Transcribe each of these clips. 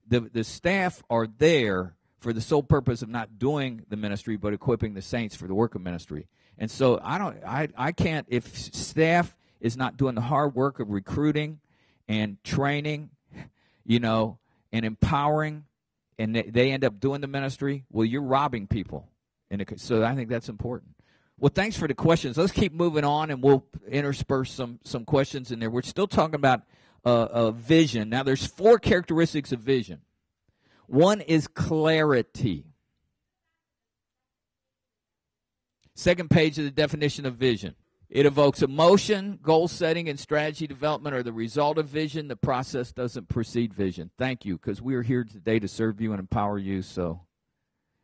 the staff are there for the sole purpose of not doing the ministry, but equipping the saints for the work of ministry. And so I can't, if staff is not doing the hard work of recruiting and training, and empowering, and they end up doing the ministry, well, you're robbing people. So I think that's important. Well, thanks for the questions. Let's keep moving on, and we'll intersperse some questions in there. We're still talking about vision. Now, there's 4 characteristics of vision. One is clarity. Second page of the definition of vision. It evokes emotion, goal setting, and strategy development are the result of vision. The process doesn't precede vision. Thank you, because we are here today to serve you and empower you. So,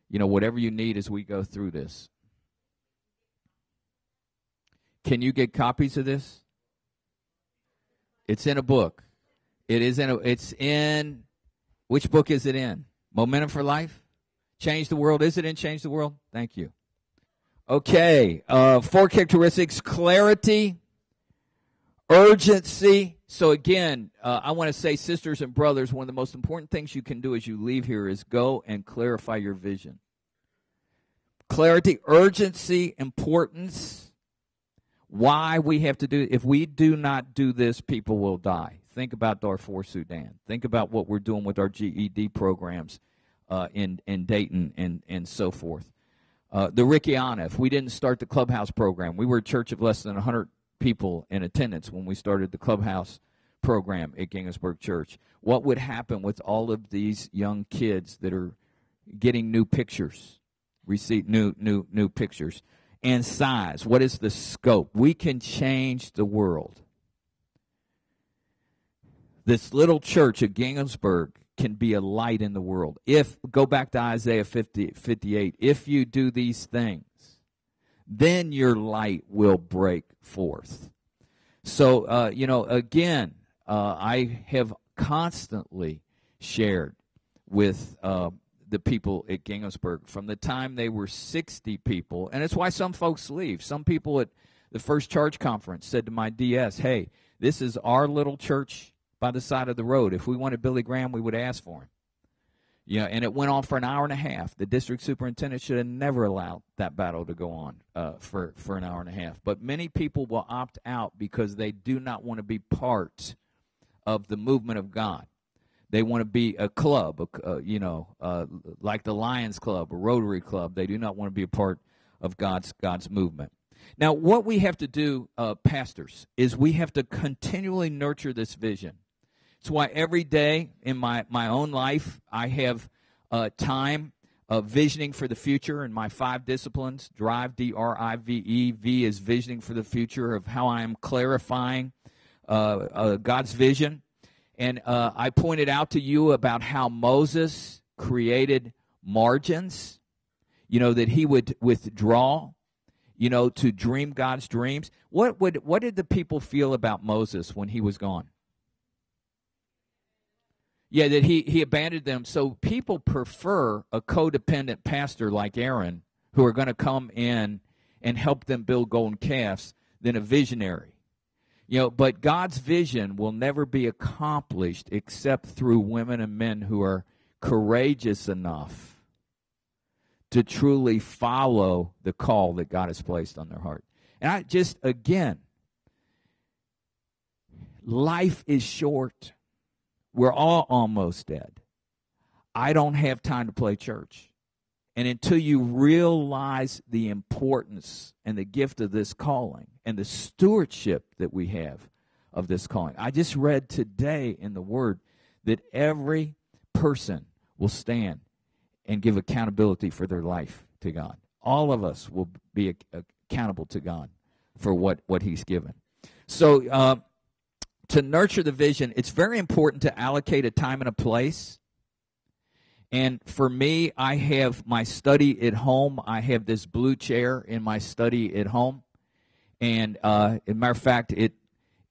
whatever you need as we go through this. Can you get copies of this? It's in a book. It's in, which book is it in? Momentum for Life? Change the World. Is it in Change the World? Thank you. Okay, 4 characteristics: clarity, urgency. So again, I want to say, sisters and brothers, one of the most important things you can do as you leave here is go and clarify your vision. Clarity, urgency, importance, why we have to do it. If we do not do this, people will die. Think about Darfur, Sudan. Think about what we're doing with our GED programs in Dayton and so forth. The Rickiana, if we didn't start the Clubhouse program, we were a church of less than 100 people in attendance when we started the Clubhouse program at Ginghamsburg Church. What would happen with all of these young kids that are getting new pictures, receive new pictures? And size, what is the scope? We can change the world. This little church at Ginghamsburg can be a light in the world. Go back to Isaiah 58, if you do these things, then your light will break forth. So, again, I have constantly shared with the people at Ginghamsburg from the time they were 60 people, and it's why some folks leave. Some people at the First Charge Conference said to my DS, hey, this is our little church by the side of the road. If we wanted Billy Graham, we would ask for him. And it went on for an hour and a half. The district superintendent should have never allowed that battle to go on for an hour and a half. But many people will opt out because they do not want to be part of the movement of God. They want to be a club, like the Lions Club or Rotary Club. They do not want to be a part of God's movement. Now, what we have to do, pastors, is we have to continually nurture this vision. It's why every day in my own life, I have time of visioning for the future in my 5 disciplines. Drive, D-R-I-V-E. V is visioning for the future of how I am clarifying God's vision. And I pointed out to you about how Moses created margins, that he would withdraw, to dream God's dreams. What did the people feel about Moses when he was gone? Yeah, that he abandoned them. So people prefer a codependent pastor like Aaron, who are going to come in and help them build golden calves, than a visionary. But God's vision will never be accomplished except through women and men who are courageous enough to truly follow the call that God has placed on their heart. And again, life is short. We're all almost dead. I don't have time to play church. And until you realize the importance and the gift of this calling and the stewardship that we have of this calling. I just read today in the Word that every person will stand and give accountability for their life to God. All of us will be accountable to God for what He's given. So to nurture the vision, it's very important to allocate a time and a place. And for me, I have my study at home. I have this blue chair in my study at home. And as a matter of fact, it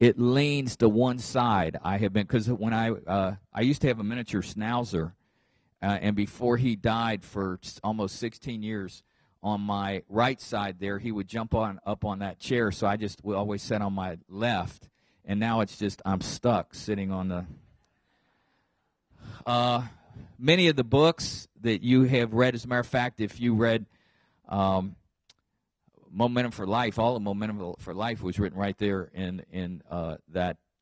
leans to one side. I have been, because when I used to have a miniature schnauzer, and before he died for almost 16 years, on my right side there, he would jump up on that chair. So I just would always sit on my left. And now it's just, I'm stuck sitting on the... many of the books that you have read, as a matter of fact, if you read Momentum for Life, all of Momentum for Life was written right there in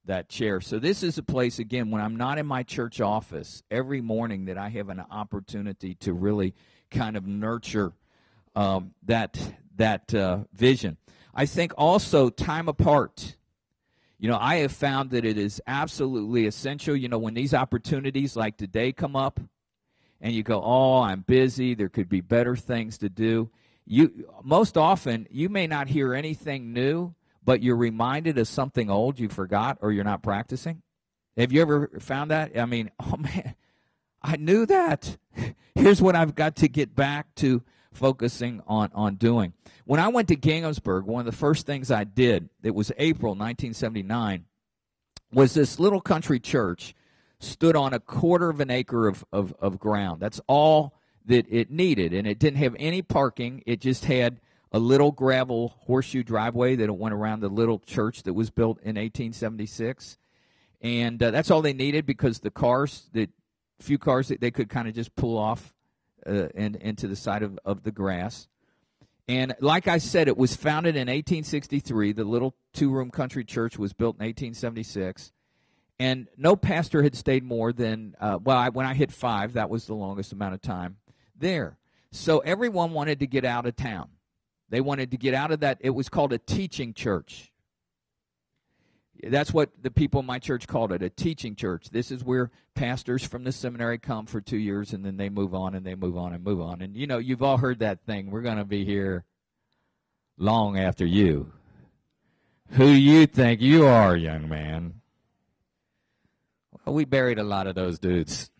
that chair. So this is a place, again, when I'm not in my church office, every morning that I have an opportunity to really kind of nurture that vision. I think also time apart. I have found that it is absolutely essential, when these opportunities like today come up and you go, oh, I'm busy, there could be better things to do. Most often, you may not hear anything new, but you're reminded of something old you forgot or you're not practicing. Have you ever found that? I mean, oh, man, I knew that. Here's what I've got to get back to focusing on doing. When I went to Ginghamsburg, one of the first things I did, it was April 1979, was this little country church stood on a quarter of an acre of ground. That's all that it needed, and it didn't have any parking. It just had a little gravel horseshoe driveway that went around the little church that was built in 1876, and that's all they needed because the few cars that they could kind of just pull off into the side of the grass. And like I said, it was founded in 1863. The little two-room country church was built in 1876. And no pastor had stayed more than, when I hit 5, that was the longest amount of time there. So everyone wanted to get out of town. They wanted to get out of that. It was called a teaching church. That's what the people in my church called it, a teaching church. This is where pastors from the seminary come for 2 years, and then they move on, and they move on, and move on. And, you've all heard that thing. We're going to be here long after you. Who you think you are, young man? Well, we buried a lot of those dudes.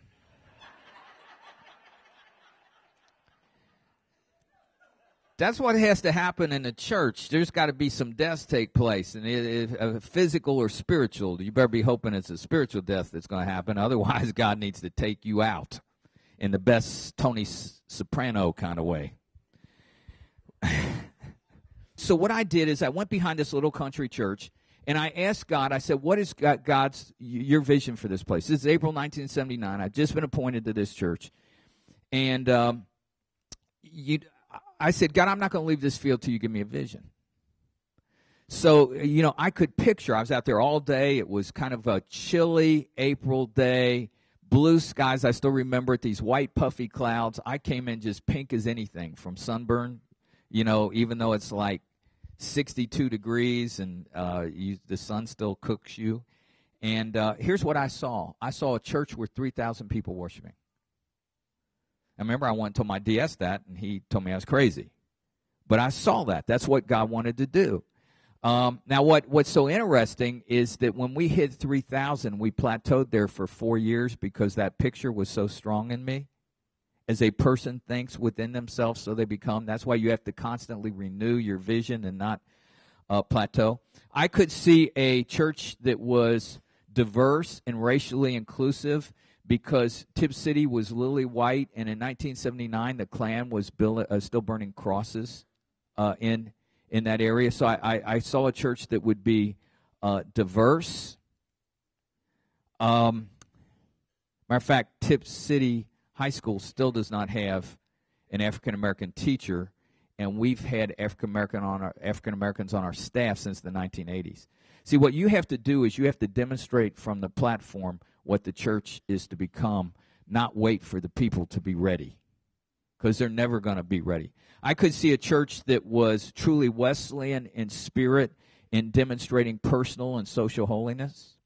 That's what has to happen in the church. There's got to be some deaths take place, and physical or spiritual. You better be hoping it's a spiritual death that's going to happen. Otherwise, God needs to take you out in the best Tony Soprano kind of way. So what I did is I went behind this little country church, and I asked God, I said, what is your vision for this place? This is April 1979. I've just been appointed to this church. And I said, God, I'm not going to leave this field till you give me a vision. So, I could picture, I was out there all day. It was kind of a chilly April day, blue skies. I still remember it, these white puffy clouds. I came in just pink as anything from sunburn, even though it's like 62 degrees and the sun still cooks you. And here's what I saw. I saw a church with 3,000 people worshiping. I remember I went and told my DS that, and he told me I was crazy. But I saw that. That's what God wanted to do. Now, what's so interesting is that when we hit 3,000, we plateaued there for 4 years because that picture was so strong in me. As a person thinks within themselves, so they become. That's why you have to constantly renew your vision and not plateau. I could see a church that was diverse and racially inclusive, because Tipp City was lily white, and in 1979 the Klan was still burning crosses in that area. So I saw a church that would be diverse. Matter of fact, Tipp City High School still does not have an African-American teacher, and we've had African-Americans on our staff since the 1980s. See, what you have to do is you have to demonstrate from the platform what the church is to become, not wait for the people to be ready, because they're never going to be ready. I could see a church that was truly Wesleyan in spirit, in demonstrating personal and social holiness.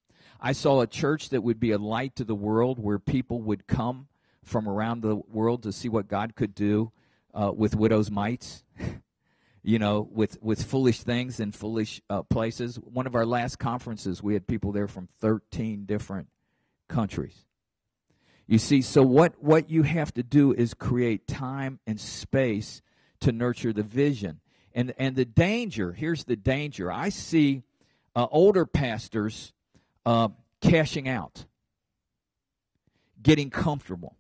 I saw a church that would be a light to the world, where people would come from around the world to see what God could do with widows' mites, with foolish things in foolish places. One of our last conferences, we had people there from 13 different countries. You see, so what you have to do is create time and space to nurture the vision. And the danger, here's the danger. I see older pastors cashing out, getting comfortable,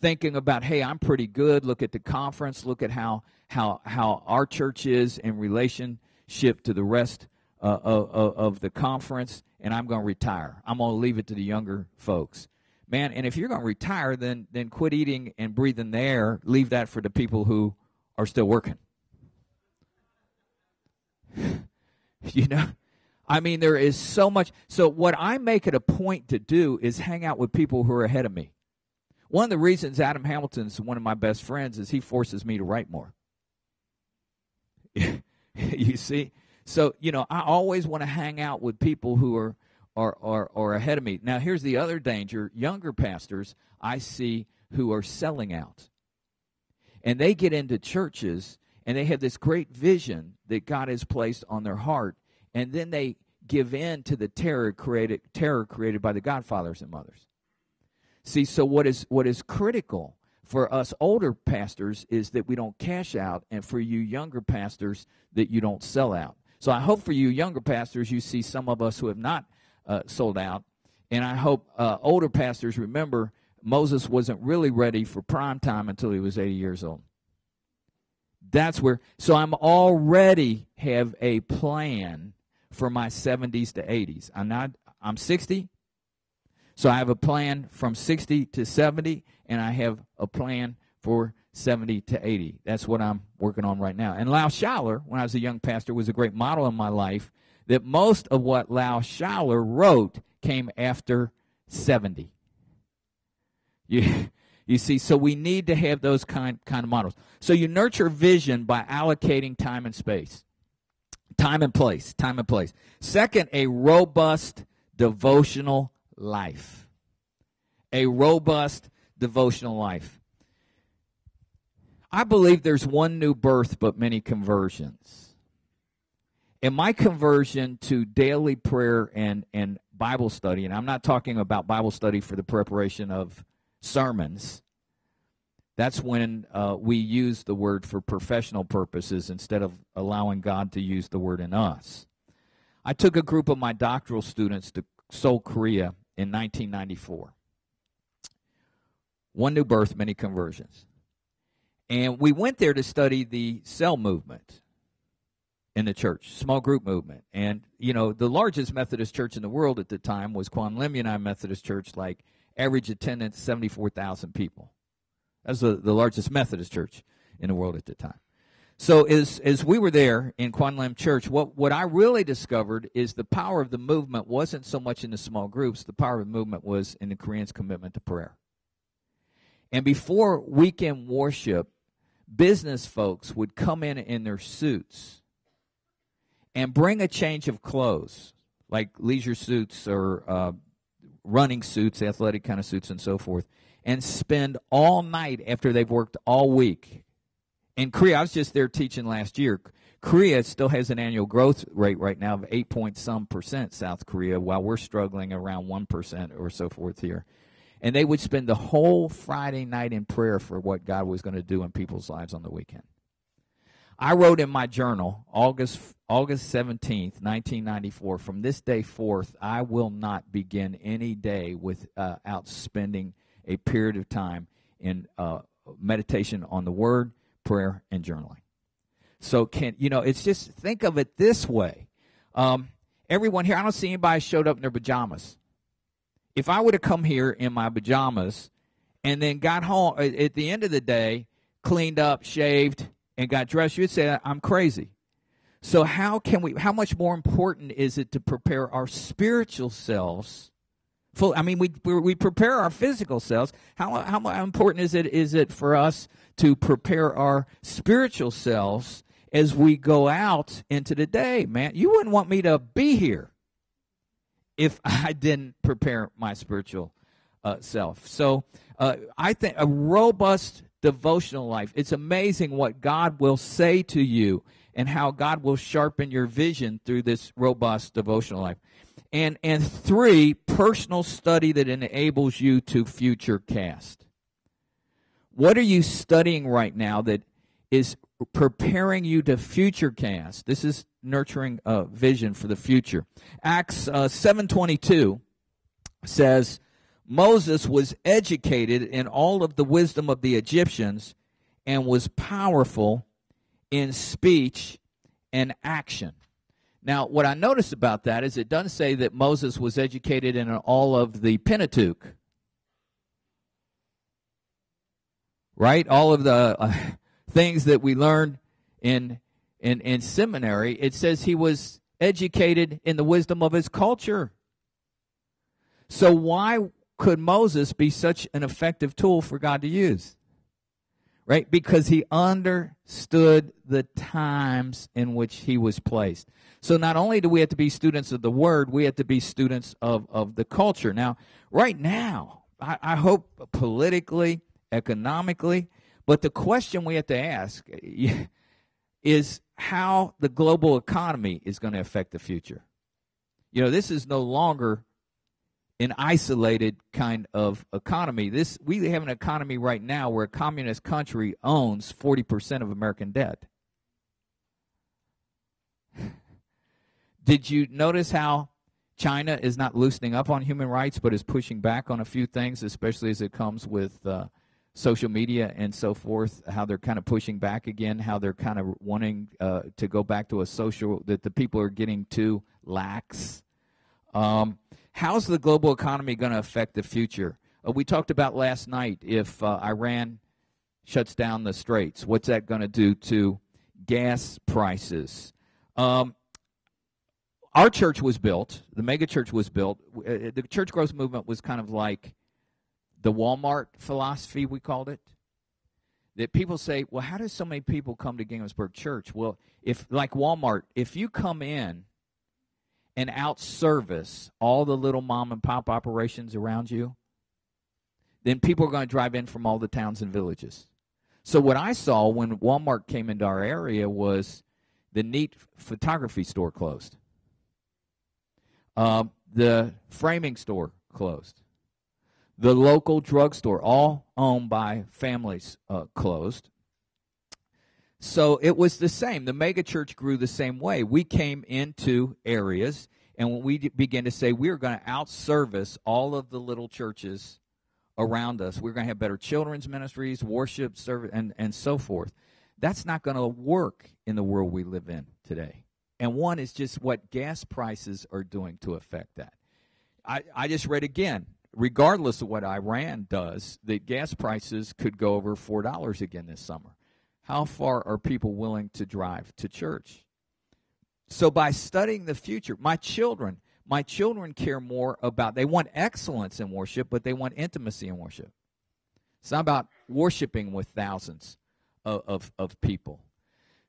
thinking about, hey, I'm pretty good. Look at the conference. Look at how our church is in relationship to the rest of the conference, and I'm going to retire. I'm going to leave it to the younger folks. Man, and if you're going to retire, then quit eating and breathing the air. Leave that for the people who are still working. You know, I mean, there is so much. So what I make it a point to do is hang out with people who are ahead of me. One of the reasons Adam Hamilton's one of my best friends is he forces me to write more. You see? So, you know, I always want to hang out with people who are ahead of me. Now, here's the other danger. Younger pastors I see who are selling out. And they get into churches, and they have this great vision that God has placed on their heart, and then they give in to the terror created by the godfathers and mothers. See, so what is critical for us older pastors is that we don't cash out, and for you younger pastors that you don't sell out. So I hope for you younger pastors you see some of us who have not sold out, and I hope older pastors remember Moses wasn't really ready for prime time until he was 80 years old. That's where, so I'm already have a plan for my 70s to 80s. I'm 60, so I have a plan from 60 to 70, and I have a plan for 70 to 80. That's what I'm working on right now. And Lau Schaller, when I was a young pastor, was a great model in my life, that most of what Lau Schaller wrote came after 70. You see, so we need to have those kind of models. So you nurture vision by allocating time and space. Time and place. Second, a robust devotional life. A robust devotional life. I believe there's one new birth but many conversions. In my conversion to daily prayer and Bible study, and I'm not talking about Bible study for the preparation of sermons. That's when we use the word for professional purposes instead of allowing God to use the word in us. I took a group of my doctoral students to Seoul, Korea in 1994. One new birth, many conversions. And we went there to study the cell movement in the church, small group movement. And, you know, the largest Methodist church in the world at the time was Kwan Lim United Methodist Church, like average attendance, 74,000 people. That was the largest Methodist church in the world at the time. So as we were there in Kwan Lim Church, what I really discovered is the power of the movement wasn't so much in the small groups. The power of the movement was in the Koreans' commitment to prayer. And before weekend worship, business folks would come in their suits and bring a change of clothes, like leisure suits or running suits, athletic kind of suits and so forth, and spend all night after they've worked all week. In Korea, I was just there teaching last year. Korea still has an annual growth rate right now of 8-some%, South Korea, while we're struggling around 1% or so forth here. And they would spend the whole Friday night in prayer for what God was going to do in people's lives on the weekend. I wrote in my journal, August 17th, 1994, from this day forth, I will not begin any day without spending a period of time in meditation on the Word, prayer, and journaling. So, it's just, think of it this way. Everyone here, I don't see anybody showed up in their pajamas. If I would have come here in my pajamas and then got home at the end of the day, cleaned up, shaved, and got dressed, you'd say I'm crazy. So how much more important is it to prepare our spiritual selves? We prepare our physical selves. How important is it for us to prepare our spiritual selves as we go out into the day, man? You wouldn't want me to be here if I didn't prepare my spiritual self. So I think a robust devotional life, it's amazing what God will say to you and how God will sharpen your vision through this robust devotional life. And 3, personal study that enables you to future cast. What are you studying right now that is preparing you to future cast? This is nurturing a vision for the future. Acts 7:22 says, Moses was educated in all of the wisdom of the Egyptians and was powerful in speech and action. Now, what I notice about that is it doesn't say that Moses was educated in all of the Pentateuch. right? All of the things that we learned in seminary, it says he was educated in the wisdom of his culture. So why could Moses be such an effective tool for God to use? Right? Because he understood the times in which he was placed. So not only do we have to be students of the Word, we have to be students of the culture. Now, right now, I hope politically, economically, but the question we have to ask is how the global economy is going to affect the future. You know, this is no longer an isolated kind of economy. We have an economy right now where a communist country owns 40% of American debt. Did you notice how China is not loosening up on human rights but is pushing back on a few things, especially as it comes with social media and so forth, how they're kind of pushing back again, how they're kind of wanting to go back to a social, that the people are getting too lax. How's the global economy going to affect the future? We talked about last night if Iran shuts down the straits, what's that going to do to gas prices? Our church was built, the mega church was built. The church growth movement was kind of like the Walmart philosophy, we called it. That people say, well, how does so many people come to Ginghamsburg Church? Well, if like Walmart, if you come in and out-service all the little mom-and-pop operations around you, then people are going to drive in from all the towns and villages. So what I saw when Walmart came into our area was the neat photography store closed. The framing store closed. The local drugstore, all owned by families, closed. So it was the same. The megachurch grew the same way. We came into areas, and when we began to say we're going to out-service all of the little churches around us, we're going to have better children's ministries, worship, service, and so forth. That's not going to work in the world we live in today. And one is just what gas prices are doing to affect that. I just read again, regardless of what Iran does, that gas prices could go over $4 again this summer. How far are people willing to drive to church? So by studying the future, my children care more about, they want excellence in worship, but they want intimacy in worship. It's not about worshiping with thousands of people.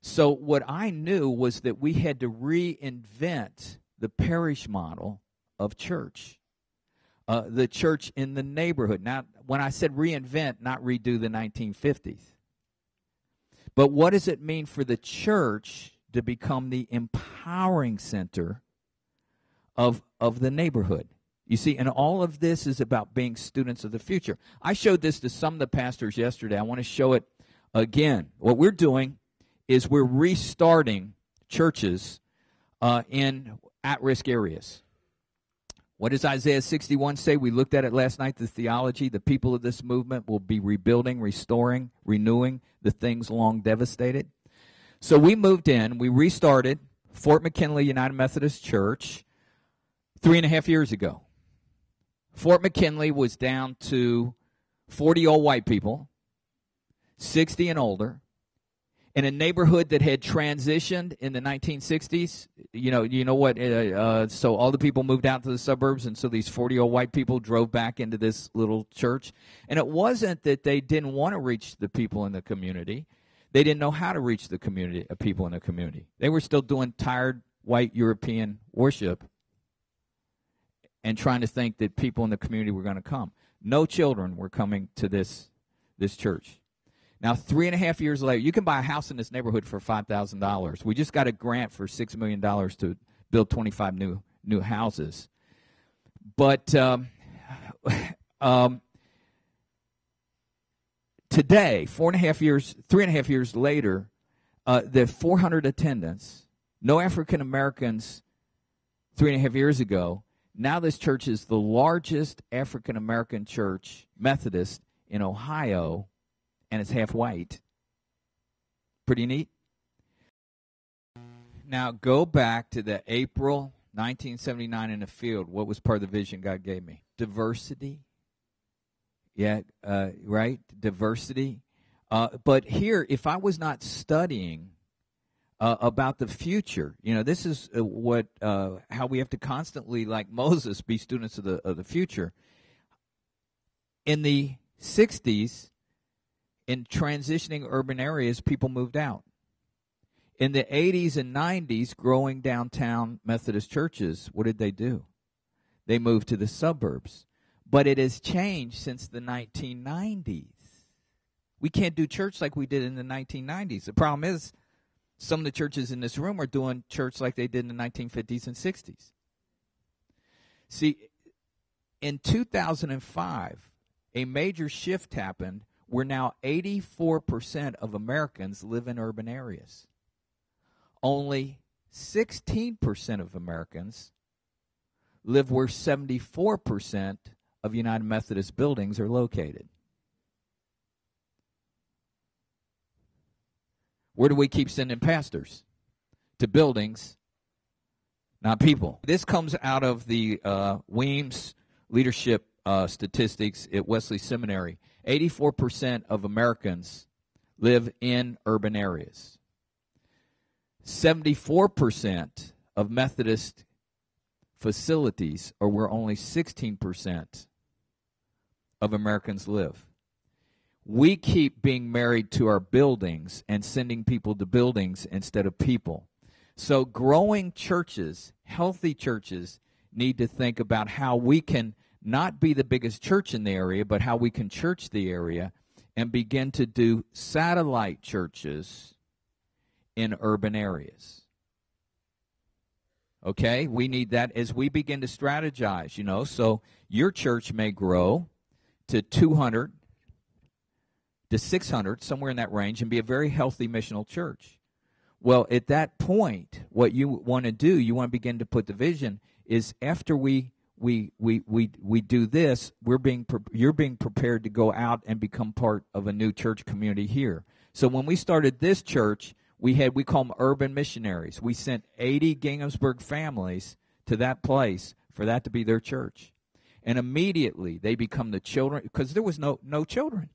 So what I knew was that we had to reinvent the parish model of church, the church in the neighborhood. Now, when I said reinvent, not redo the 1950s. But what does it mean for the church to become the empowering center of the neighborhood? You see, and all of this is about being students of the future. I showed this to some of the pastors yesterday. I want to show it again. What we're doing is we're restarting churches in at-risk areas. What does Isaiah 61 say? We looked at it last night, the theology. The people of this movement will be rebuilding, restoring, renewing the things long devastated. So we moved in. We restarted Fort McKinley United Methodist Church 3.5 years ago. Fort McKinley was down to 40 old white people, 60 and older, in a neighborhood that had transitioned in the 1960s. You know what? So all the people moved out to the suburbs, and so these 40 old white people drove back into this little church. And it wasn't that they didn't want to reach the people in the community. They didn't know how to reach the community, people in the community. They were still doing tired white European worship and trying to think that people in the community were going to come. No children were coming to this church. Now, 3.5 years later, you can buy a house in this neighborhood for $5,000. We just got a grant for $6 million to build 25 new houses. But today, 3.5 years later, the 400 attendants, no African Americans 3.5 years ago. Now this church is the largest African American church, Methodist, in Ohio, and it's half white. Pretty neat. Now go back to the April 1979 in the field. What was part of the vision God gave me? Diversity. Yeah, right? Diversity. But here, if I was not studying about the future, this is how we have to constantly, like Moses, be students of the future. In the 60s, in transitioning urban areas, people moved out. In the 80s and 90s, growing downtown Methodist churches, what did they do? They moved to the suburbs. But it has changed since the 1990s. We can't do church like we did in the 1990s. The problem is some of the churches in this room are doing church like they did in the 1950s and 60s. See, in 2005, a major shift happened where now 84% of Americans live in urban areas. Only 16% of Americans live where 74% of United Methodist buildings are located. Where do we keep sending pastors? To buildings, not people. This comes out of the Weems leadership statistics at Wesley Seminary. 84% of Americans live in urban areas. 74% of Methodist facilities are where only 16% of Americans live. We keep being married to our buildings and sending people to buildings instead of people. So growing churches, healthy churches, need to think about how we can not be the biggest church in the area, but how we can church the area and begin to do satellite churches in urban areas. Okay, we need that as we begin to strategize, so your church may grow to 200 to 600, somewhere in that range, and be a very healthy missional church. Well, at that point, what you want to do, you want to begin to put the vision, is after we do this, you're being prepared to go out and become part of a new church community here. So when we started this church, we call them urban missionaries. We sent 80 Ginghamsburg families to that place for that to be their church. And immediately they become the children, because there was no children.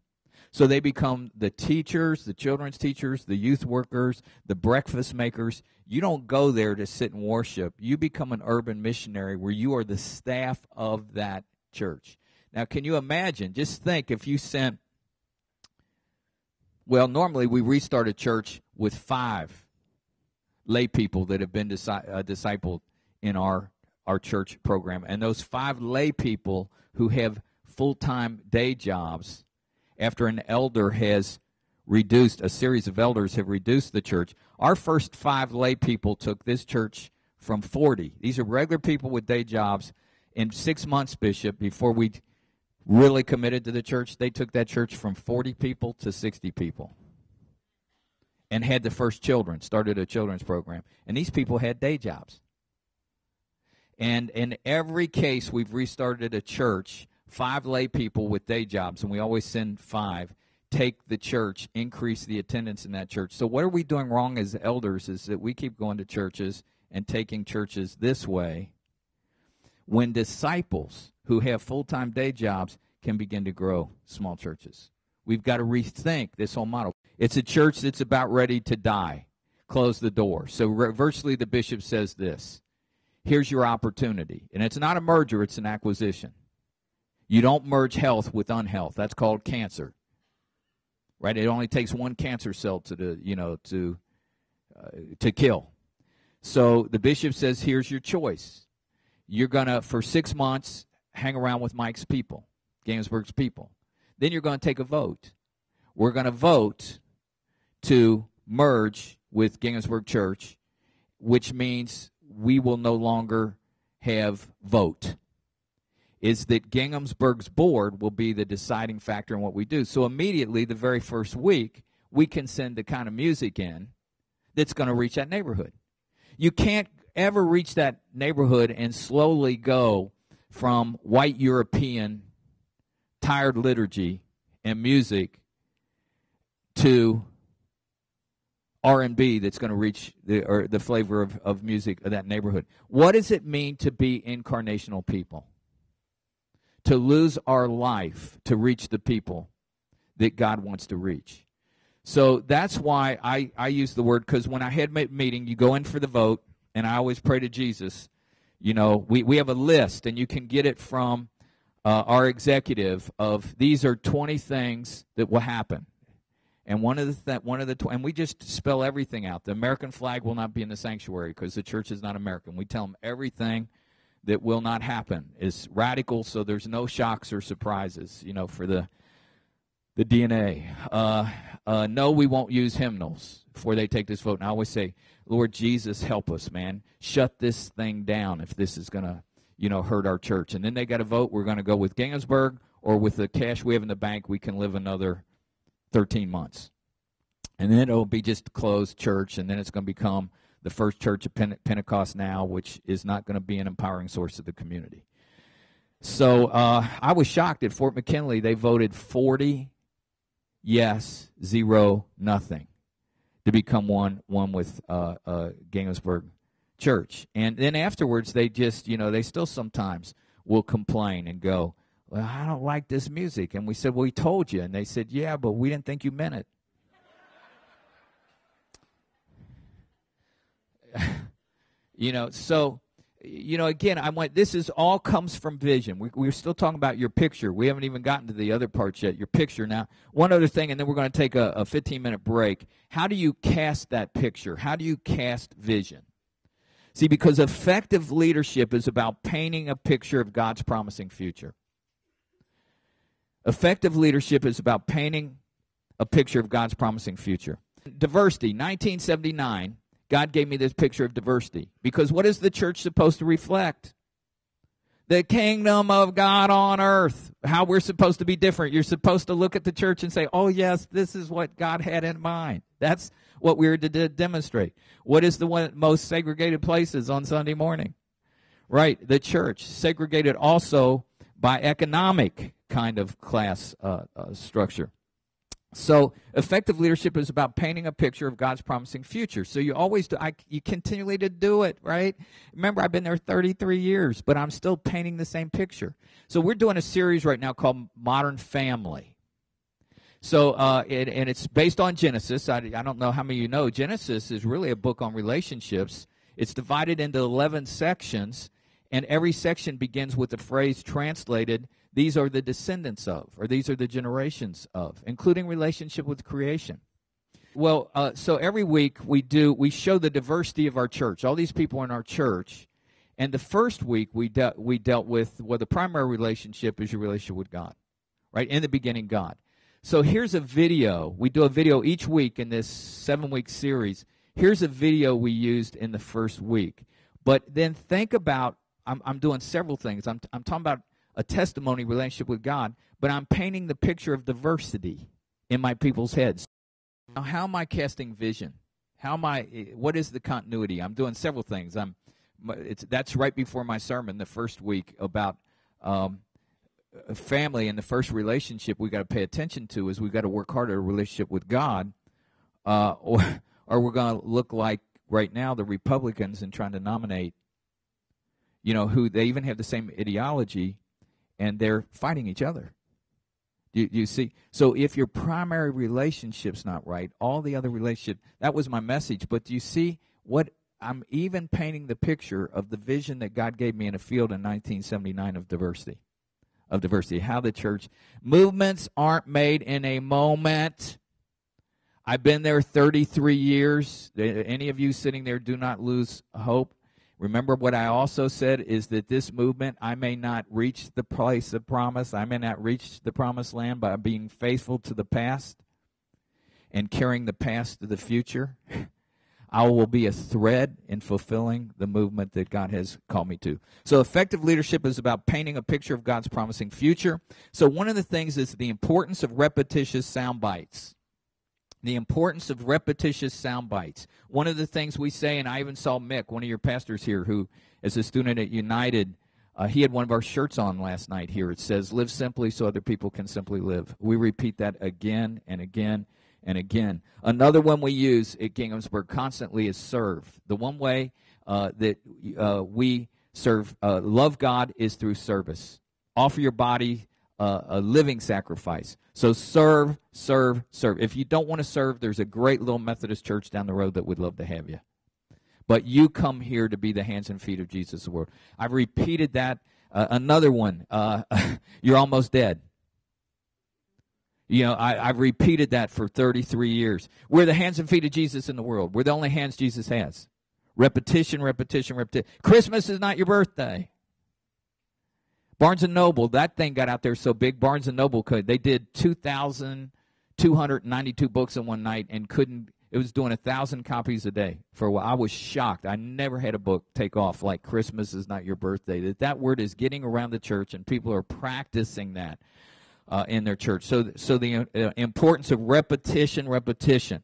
So they become the teachers, the children's teachers, the youth workers, the breakfast makers. You don't go there to sit and worship. You become an urban missionary where you are the staff of that church. Now, can you imagine? Just think if you sent, normally we restart a church with 5 lay people that have been discipled in our church program. And those 5 lay people who have full-time day jobs, after an elder has reduced, a series of elders have reduced the church. Our first 5 lay people took this church from 40. These are regular people with day jobs. In 6 months, Bishop, before we really committed to the church, they took that church from 40 people to 60 people and had the first children, started a children's program. And these people had day jobs. And in every case, we've restarted a church, 5 lay people with day jobs, and we always send 5, take the church, increase the attendance in that church. So what are we doing wrong as elders is that we keep going to churches and taking churches this way when disciples who have full-time day jobs can begin to grow small churches. We've got to rethink this whole model. It's a church that's about ready to die. Close the door. So virtually the bishop says this. Here's your opportunity. And it's not a merger, it's an acquisition. You don't merge health with unhealth. That's called cancer. Right? It only takes one cancer cell to kill. So the bishop says, here's your choice. You're going to, for 6 months, hang around with Mike's people, Gainsburg's people. Then you're going to take a vote. We're going to vote to merge with Gainsburg Church, which means we will no longer have vote. Is that Ginghamsburg's board will be the deciding factor in what we do. So immediately, the very first week, we can send the kind of music in that's going to reach that neighborhood. You can't ever reach that neighborhood and slowly go from white European tired liturgy and music to R&B that's going to reach the flavor of music of that neighborhood. What does it mean to be incarnational people? To lose our life to reach the people that God wants to reach. So that's why I use the word, because when I had my meeting, you go in for the vote, and I always pray to Jesus. You know, we have a list, and you can get it from our executive of these are 20 things that will happen. And and we just spell everything out. The American flag will not be in the sanctuary because the church is not American. We tell them everything that will not happen is radical, so there's no shocks or surprises, you know, for the DNA. No, we won't use hymnals before they take this vote. And I always say, Lord Jesus, help us, man. Shut this thing down if this is going to, you know, hurt our church. And then they got to vote. We're going to go with Ginghamsburg, or with the cash we have in the bank, we can live another 13 months. And then it'll be just a closed church, and then it's going to become the First Church of Pentecost now, which is not going to be an empowering source of the community. So I was shocked at Fort McKinley. They voted 40 yes, 0 nothing to become one with Ginghamsburg Church. And then afterwards, they just, you know, they still sometimes will complain and go, well, I don't like this music. And we said, well, we told you. And they said, yeah, but we didn't think you meant it. You know, so, you know, again, this is all comes from vision. We're still talking about your picture. We haven't even gotten to the other parts yet, your picture. Now, one other thing, and then we're going to take a 15-minute break. How do you cast that picture? How do you cast vision? See, because effective leadership is about painting a picture of God's promising future. Effective leadership is about painting a picture of God's promising future. Diversity, 1979, God gave me this picture of diversity. Because what is the church supposed to reflect? The kingdom of God on earth. How we're supposed to be different. You're supposed to look at the church and say, oh, yes, this is what God had in mind. That's what we're to demonstrate. What is the one most segregated places on Sunday morning? Right, the church. Segregated also by economic kind of class structure. So effective leadership is about painting a picture of God's promising future. So you always do, you continually to do it, right? Remember, I've been there 33 years, but I'm still painting the same picture. So we're doing a series right now called Modern Family. So and it's based on Genesis. I don't know how many of you know, Genesis is really a book on relationships. It's divided into 11 sections, and every section begins with the phrase translated, these are the descendants of, or these are the generations of, including relationship with creation. Well, so every week we show the diversity of our church, all these people in our church. And the first week we dealt with, well, the primary relationship is your relationship with God, right? In the beginning, God. So here's a video. We do a video each week in this 7-week series. Here's a video we used in the first week. But then think about, I'm doing several things. I'm talking about a testimony relationship with God, but I'm painting the picture of diversity in my people's heads. Now, how am I casting vision? What is the continuity? I'm doing several things. That's right before my sermon the first week about family, and the first relationship we got to pay attention to is we got to work hard at a relationship with God, or we're going to look like right now the Republicans in trying to nominate, you know, who they even have the same ideology, and they're fighting each other. You see? So if your primary relationship's not right, all the other relationships, that was my message. But do you see what I'm even painting the picture of the vision that God gave me in a field in 1979 of diversity. How the church, movements aren't made in a moment. I've been there 33 years. Any of you sitting there, do not lose hope. Remember what I also said is that this movement, I may not reach the place of promise. I may not reach the promised land by being faithful to the past and carrying the past to the future. I will be a thread in fulfilling the movement that God has called me to. So effective leadership is about painting a picture of God's promising future. So one of the things is the importance of repetitious sound bites. The importance of repetitious sound bites. One of the things we say, and I even saw Mick, one of your pastors here, who is a student at United, he had one of our shirts on last night here. It says, live simply so other people can simply live. We repeat that again and again and again. Another one we use at Ginghamsburg constantly is serve. The one way that we serve, love God is through service. Offer your body a living sacrifice. So serve, serve, serve. If you don't want to serve, there's a great little Methodist church down the road that would love to have you. But you come here to be the hands and feet of Jesus the world. I've repeated that. Another one, you're almost dead. You know, I've repeated that for 33 years. We're the hands and feet of Jesus in the world. We're the only hands Jesus has. Repetition, repetition, repetition. Christmas is not your birthday. Barnes & Noble, that thing got out there so big, Barnes & Noble they did 2,292 books in one night and it was doing 1,000 copies a day for a while. I was shocked. I never had a book take off like Christmas is not your birthday. That word is getting around the church, and people are practicing that in their church. So the importance of repetition, repetition.